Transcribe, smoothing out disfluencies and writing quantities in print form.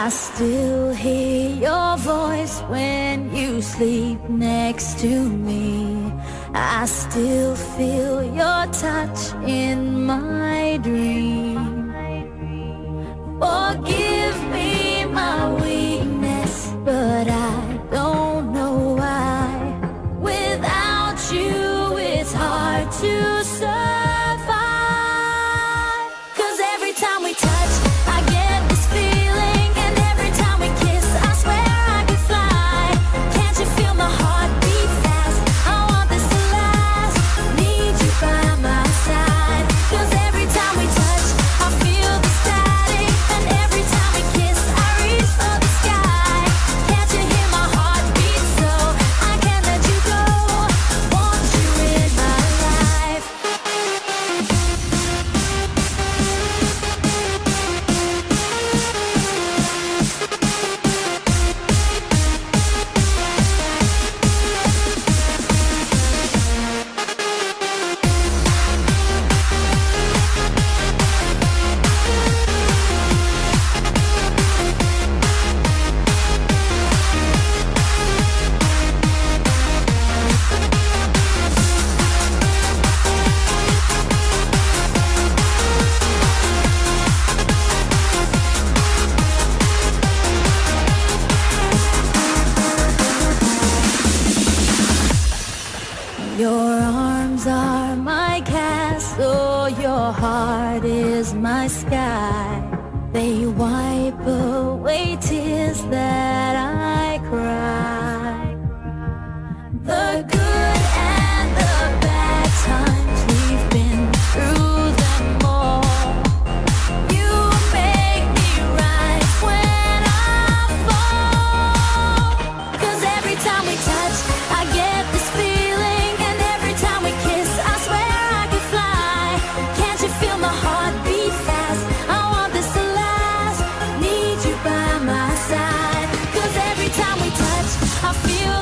I still hear your voice when you sleep next to me. I still feel your touch in my dream. Forgive me my weakness, but I don't know why. Without you, it's hard to survive. 'Cause every time we touch, I get this feeling, and every time we kiss, I swear I could fly. Can't you feel my heart beat fast? I want this to last. Need you by my side. 'Cause every time we touch, I feel the static, and every time we kiss, I reach for the sky. Can't you hear my heart beat so? I can't let you go. Want you in my life. Your arms are my castle, your heart is my sky. They wipe away tears that I cry. The good and the bad times, we've been through them all. You make me rise when I fall. 'Cause every time we touch, I get this feeling, and every time we kiss, I swear I could fly. Can't you feel my heart beat fast? I want this to last. Need you by my side. 'Cause every time we touch, I feel